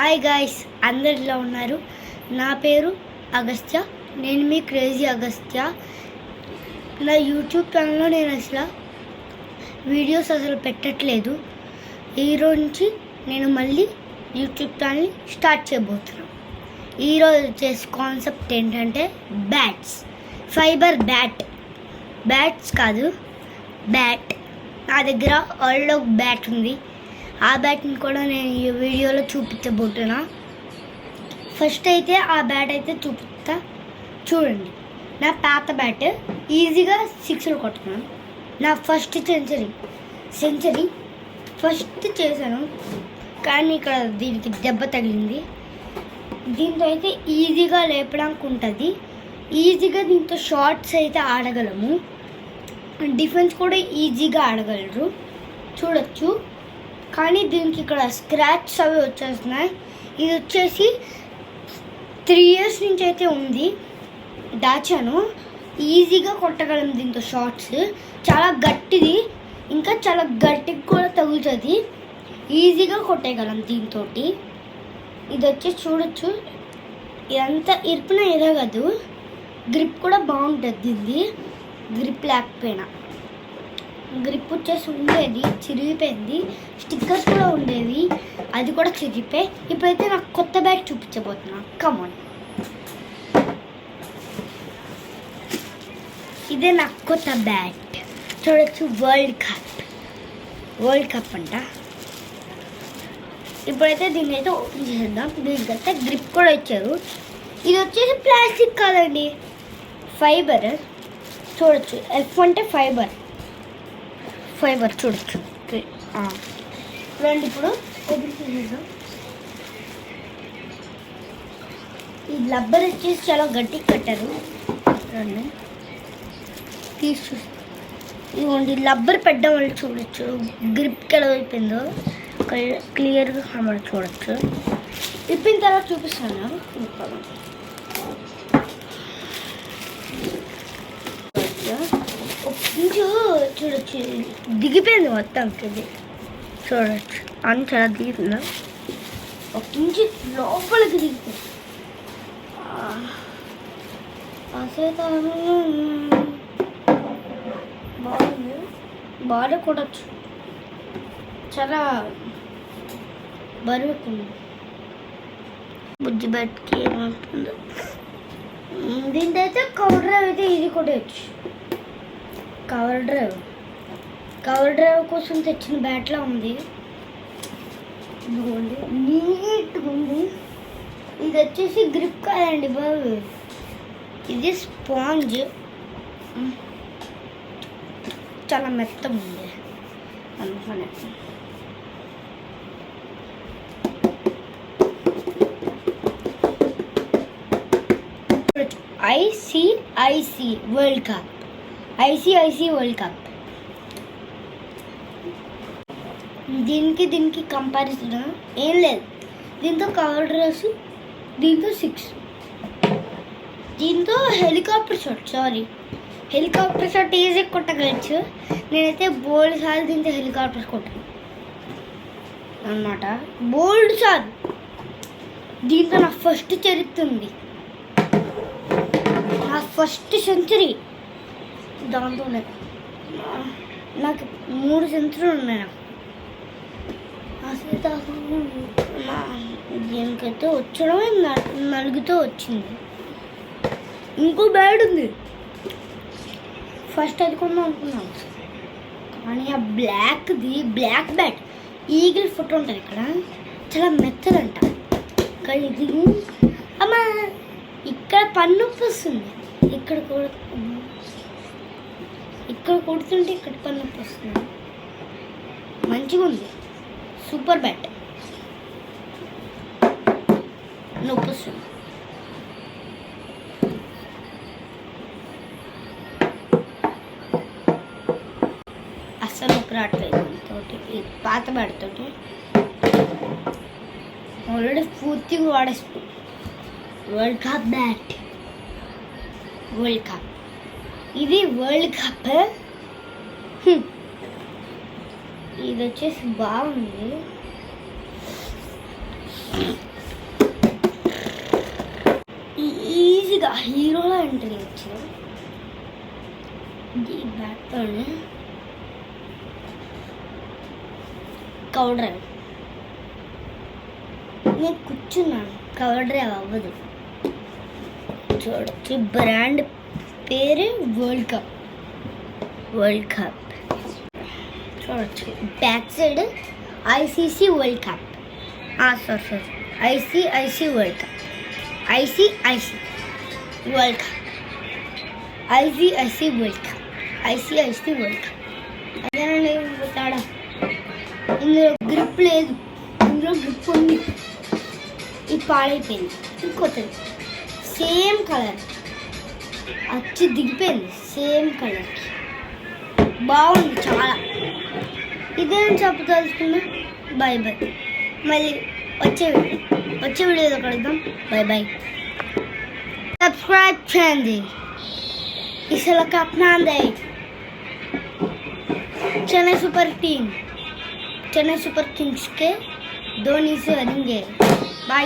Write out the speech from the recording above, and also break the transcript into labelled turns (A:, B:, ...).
A: Hi guys, అందరిలో ఉన్నారు. నా పేరు అగస్త్య. నేను మీ క్రేజీ అగస్త్య. నా యూట్యూబ్ ఛానల్లో నేను అసలు వీడియోస్ పెట్టట్లేదు. ఈరోజు నుంచి నేను మళ్ళీ యూట్యూబ్ ఛానల్ స్టార్ట్ చేయబోతున్నాను. ఈరోజు వచ్చేసి కాన్సెప్ట్ ఏంటంటే బ్యాట్స్, ఫైబర్ బ్యాట్స్ కాదు, బ్యాట్. నా దగ్గర ఆల్రెడీ ఒక బ్యాట్ ఉంది. ఆ బ్యాట్ని కూడా నేను ఈ వీడియోలో చూపించబోతున్నా. ఫస్ట్ అయితే ఆ బ్యాట్ అయితే చూపిస్తా, చూడండి. నా పాత బ్యాట్ ఈజీగా 6 కొట్టుకున్నాను. నా ఫస్ట్ సెంచరీ ఫస్ట్ చేశాను, కానీ ఇక్కడ దీనికి దెబ్బ తగిలింది. దీంతో అయితే ఈజీగా లేపడానికి ఉంటుంది. ఈజీగా దీంతో షార్ట్స్ అయితే ఆడగలము, డిఫెన్స్ కూడా ఈజీగా ఆడగలరు, చూడొచ్చు. కానీ దీనికి ఇక్కడ స్క్రాచ్ అవి వచ్చేస్తున్నాయి. ఇది వచ్చేసి 3 years నుంచి అయితే ఉంది, దాచాను. ఈజీగా కొట్టగలం దీంతో షార్ట్స్. చాలా గట్టిది, ఇంకా చాలా గట్టిగా కూడా తగులుతుంది. ఈజీగా కొట్టేయగలం దీంతో. ఇది వచ్చేసి చూడొచ్చు, ఇదంతా ఇరుపున ఎరగదు. గ్రిప్ కూడా బాగుంటుంది దీన్ని, గ్రిప్ లేకపోయినా. గ్రిప్ వచ్చేసి ఉండేది, చిరిగిపోయింది. స్టిక్కర్స్ కూడా ఉండేవి, అది కూడా చిరిగిపోయి. ఇప్పుడైతే నాకు కొత్త బ్యాట్ చూపించబోతున్నా. కమాన్, ఇదే నా కొత్త బ్యాట్. చూడొచ్చు, వరల్డ్ కప్ అంట. ఇప్పుడైతే దీన్ని అయితే ఓపెన్ చేసేద్దాం. దీనికైతే గ్రిప్ కూడా ఇచ్చారు. ఇది వచ్చేసి ప్లాస్టిక్ కాదండి, ఫైబర్. చూడొచ్చు, ఎఫ్ అంటే ఫైబర్ చూడొచ్చు. చూడండి, ఇప్పుడు ఓపెన్ చేసేద్దాం. ఈ రబ్బర్ వచ్చేసి చాలా గట్టిగా కట్టారు. రండి తీసి చూస్తాం. ఇదిగోండి, రబ్బర్ పెట్టడం వల్ల చూడొచ్చు గ్రిప్కి ఎలా అయిపోయిందో క్లియర్గా మనం చూడొచ్చు. ఇప్పిన తర్వాత చూపిస్తాను. చూడొచ్చు, దిగిపోయింది మొత్తం. చూడొచ్చు, అని చాలా దిగుతుందా, ఒక ఇంచు లోపలికి దిగిపోయింది. బాగుంది, బాగా కొట్టచ్చు. చాలా బరువుకుంది. బుజ్జి బయటకి ఏమవుతుందో. దీంతో అయితే కవర్ డ్రైవ్ అయితే ఇది కొట్టచ్చు. కవర్ డ్రైవ్ కోసం తెచ్చిన బ్యాట్లా ఉంది. ఇదిగోండి, నీట్గా ఉంది. ఇది వచ్చేసి గ్రిప్ కాదండి బాబు, ఇది స్పాంజ్. చాలా మెత్తగా ఉంది అందుకనే. ICICI world cup. దీనికి కంపారిజన్ ఏం లేదు. దీంతో కవర్ డ్రెస్, దీంతో 6. దీంతో హెలికాప్టర్ షాట్ ఈజీ కొట్టగలచ్చు. నేనైతే బోల్డ్ సార్లు దీంతో హెలికాప్టర్ కొట్టాను అన్నమాట, బోల్డ్ సార్లు. దీంతో నా ఫస్ట్ చరిత్ర ఉంది, నా ఫస్ట్ సెంచరీ. దాంతోనే నాకు 3 సెంచరీలు ఉన్నాయి. దీనికైతే వచ్చడమే నలుగుతో వచ్చింది. ఇంకో బ్యాట్ ఉంది, ఫస్ట్ అది కొందాం అనుకున్నాను, కానీ ఆ బ్లాక్ బ్యాట్ ఈగిల్ ఫోటో ఉంటుంది ఇక్కడ, చాలా మెత్తదంట. కానీ ఇది అమ్మా, ఇక్కడ పన్నొప్పి వస్తుంది. ఇక్కడ కొడుతుంటే ఇక్కడ పన్నొప్పి వస్తుంది. మంచిగా ఉంది, సూపర్ బ్యాట్. నొప్పి వస్తుంది. అస్సలు నొప్పి రావట్లేదు తోటి, పాత బ్యాట్ తోటి. ఆల్రెడీ పూర్తిగా వాడేస్తుంది. వరల్డ్ కప్ బ్యాట్, ఇది వరల్డ్ కప్. ఇది వచ్చేసి బాగుంది. గట్టిగా హీరోలా ఎంట్రీ ఇచ్చారు. ఈ బ్యాట్తోనే కవర్ డ్రైవ్ నేను కూర్చున్నాను. కవర్ డ్రైవ్ అవ్వదు. చూడొచ్చు బ్రాండ్ పేరు వరల్డ్ కప్. చూడొచ్చు back side ICC world cup. Sorry ICICI world cup. ICICI world cup. ICICI world cup. ICICI world cup. అదేనండి తేడా. ఇందులో గ్రిప్ లేదు, ఇందులో గ్రిప్ ఉంది. ఇది పాడైపోయింది. ఇంకొకటి సేమ్ కలర్ వచ్చి దిగిపోయింది. సేమ్ కలర్కి బాగుంది చాలా. ఇదేం చెప్పదలుచుకున్నా. Bye bye. మళ్ళీ వచ్చే వీడియోలో కలుద్దాం. Bye bye. సబ్స్క్రైబ్ చేయండి. ఇసల కప్నాందే చెన్నై सुपर किंग्स के 2 से हरेंगे. बाय.